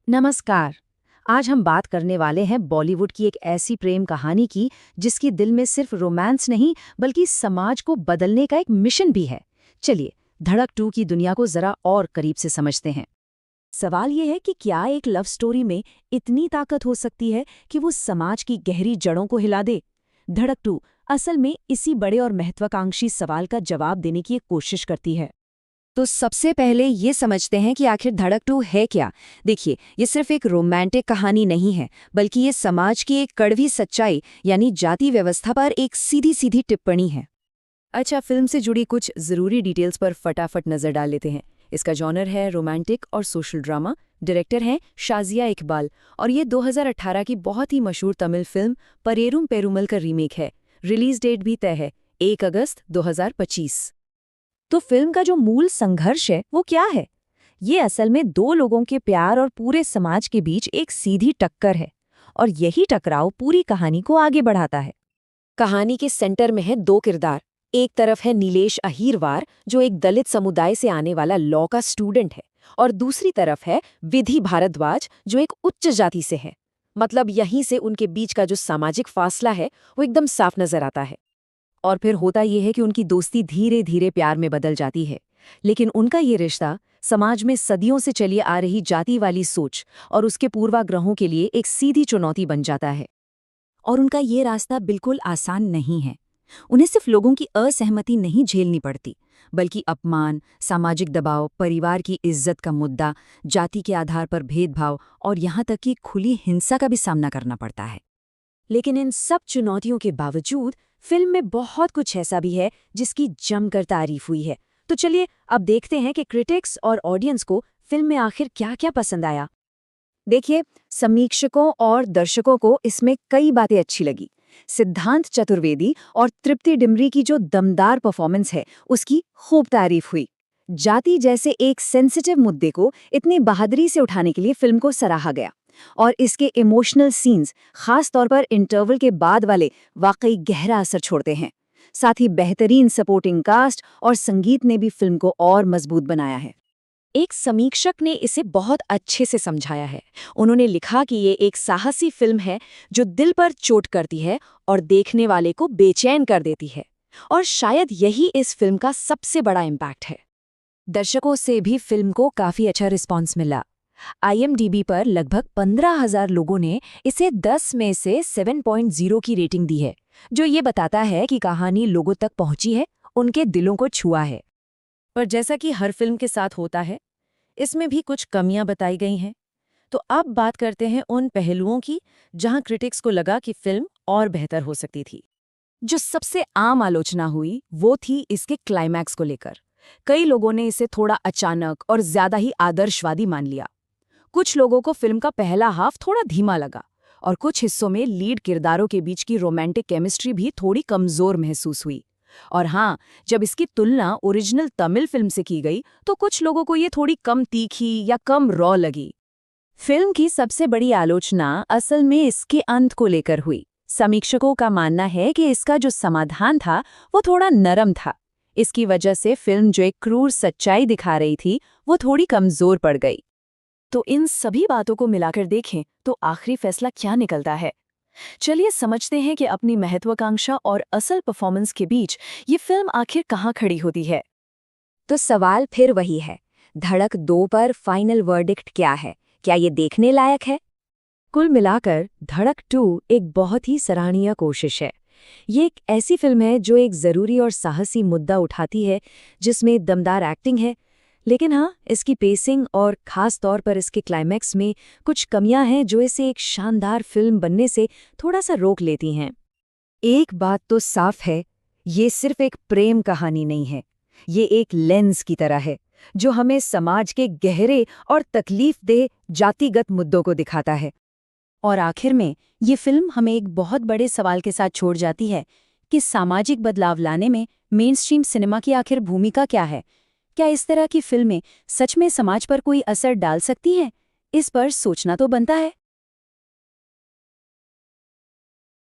नमस्कार। आज हम बात करने वाले हैं बॉलीवुड की एक ऐसी प्रेम कहानी की जिसकी दिल में सिर्फ रोमांस नहीं बल्कि समाज को बदलने का एक मिशन भी है। चलिए धड़क 2 की दुनिया को जरा और करीब से समझते हैं। सवाल ये है कि क्या एक लव स्टोरी में इतनी ताकत हो सकती है कि वो समाज की गहरी जड़ों को हिला दे। धड़क 2 असल में इसी बड़े और महत्वाकांक्षी सवाल का जवाब देने की एक कोशिश करती है। तो सबसे पहले ये समझते हैं कि आखिर धड़क 2 है क्या। देखिए, ये सिर्फ एक रोमांटिक कहानी नहीं है, बल्कि ये समाज की एक कड़वी सच्चाई यानी जाति व्यवस्था पर एक सीधी सीधी टिप्पणी है। अच्छा, फिल्म से जुड़ी कुछ ज़रूरी डिटेल्स पर फटाफट नज़र डाल लेते हैं। इसका जॉनर है रोमांटिक और सोशल ड्रामा। डायरेक्टर हैं शाजिया इकबाल और ये 2018 की बहुत ही मशहूर तमिल फिल्म परेरुम पेरुमल का रीमेक है। रिलीज डेट भी तय है 1 अगस्त 2025। तो फिल्म का जो मूल संघर्ष है वो क्या है? ये असल में दो लोगों के प्यार और पूरे समाज के बीच एक सीधी टक्कर है, और यही टकराव पूरी कहानी को आगे बढ़ाता है। कहानी के सेंटर में है दो किरदार। एक तरफ है नीलेश अहीरवार, जो एक दलित समुदाय से आने वाला लॉ का स्टूडेंट है, और दूसरी तरफ है विधि भारद्वाज, जो एक उच्च जाति से है। मतलब यहीं से उनके बीच का जो सामाजिक फासला है वो एकदम साफ नजर आता है। और फिर होता यह है कि उनकी दोस्ती धीरे धीरे प्यार में बदल जाती है, लेकिन उनका ये रिश्ता समाज में सदियों से चली आ रही जाति वाली सोच और उसके पूर्वाग्रहों के लिए एक सीधी चुनौती बन जाता है। और उनका ये रास्ता बिल्कुल आसान नहीं है। उन्हें सिर्फ लोगों की असहमति नहीं झेलनी पड़ती, बल्कि अपमान, सामाजिक दबाव, परिवार की इज्जत का मुद्दा, जाति के आधार पर भेदभाव और यहाँ तक कि खुली हिंसा का भी सामना करना पड़ता है। लेकिन इन सब चुनौतियों के बावजूद फिल्म में बहुत कुछ ऐसा भी है जिसकी जमकर तारीफ हुई है। तो चलिए अब देखते हैं कि क्रिटिक्स और ऑडियंस को फिल्म में आखिर क्या क्या पसंद आया। देखिए, समीक्षकों और दर्शकों को इसमें कई बातें अच्छी लगी। सिद्धांत चतुर्वेदी और तृप्ति डिमरी की जो दमदार परफॉर्मेंस है उसकी खूब तारीफ हुई। जाति जैसे एक सेंसिटिव मुद्दे को इतनी बहादुरी से उठाने के लिए फिल्म को सराहा गया, और इसके इमोशनल सीन्स, खास तौर पर इंटरवल के बाद वाले, वाकई गहरा असर छोड़ते हैं। साथ ही बेहतरीन सपोर्टिंग कास्ट और संगीत ने भी फिल्म को और मजबूत बनाया है। एक समीक्षक ने इसे बहुत अच्छे से समझाया है। उन्होंने लिखा कि ये एक साहसी फिल्म है जो दिल पर चोट करती है और देखने वाले को बेचैन कर देती है, और शायद यही इस फिल्म का सबसे बड़ा इम्पैक्ट है। दर्शकों से भी फिल्म को काफी अच्छा रिस्पॉन्स मिला। IMDb पर लगभग 15,000 लोगों ने इसे 10 में से 7.0 की रेटिंग दी है, जो ये बताता है कि कहानी लोगों तक पहुंची है, उनके दिलों को छुआ है। पर जैसा कि हर फिल्म के साथ होता है, इसमें भी कुछ कमियां बताई गई हैं। तो अब बात करते हैं उन पहलुओं की जहां क्रिटिक्स को लगा कि फिल्म और बेहतर हो सकती थी। जो सबसे आम आलोचना हुई वो थी इसके क्लाइमैक्स को लेकर। कई लोगों ने इसे थोड़ा अचानक और ज्यादा ही आदर्शवादी मान लिया। कुछ लोगों को फिल्म का पहला हाफ थोड़ा धीमा लगा, और कुछ हिस्सों में लीड किरदारों के बीच की रोमांटिक केमिस्ट्री भी थोड़ी कमजोर महसूस हुई। और हाँ, जब इसकी तुलना ओरिजिनल तमिल फिल्म से की गई तो कुछ लोगों को ये थोड़ी कम तीखी या कम रॉ लगी। फिल्म की सबसे बड़ी आलोचना असल में इसके अंत को लेकर हुई। समीक्षकों का मानना है कि इसका जो समाधान था वो थोड़ा नरम था। इसकी वजह से फिल्म जो एक क्रूर सच्चाई दिखा रही थी वो थोड़ी कमजोर पड़ गई। तो इन सभी बातों को मिलाकर देखें तो आखिरी फैसला क्या निकलता है। चलिए समझते हैं कि अपनी महत्वाकांक्षा और असल परफॉर्मेंस के बीच ये फिल्म आखिर कहाँ खड़ी होती है। तो सवाल फिर वही है, धड़क 2 पर फाइनल वर्डिक्ट क्या है? क्या ये देखने लायक है? कुल मिलाकर धड़क 2 एक बहुत ही सराहनीय कोशिश है। ये एक ऐसी फिल्म है जो एक ज़रूरी और साहसी मुद्दा उठाती है, जिसमें दमदार एक्टिंग है, लेकिन हाँ, इसकी पेसिंग और ख़ास तौर पर इसके क्लाइमैक्स में कुछ कमियां हैं जो इसे एक शानदार फिल्म बनने से थोड़ा सा रोक लेती हैं। एक बात तो साफ है, ये सिर्फ एक प्रेम कहानी नहीं है। ये एक लेंस की तरह है जो हमें समाज के गहरे और तकलीफदेह जातिगत मुद्दों को दिखाता है। और आखिर में ये फिल्म हमें एक बहुत बड़े सवाल के साथ छोड़ जाती है कि सामाजिक बदलाव लाने में मेनस्ट्रीम सिनेमा की आखिर भूमिका क्या है। क्या इस तरह की फिल्में सच में समाज पर कोई असर डाल सकती हैं? इस पर सोचना तो बनता है।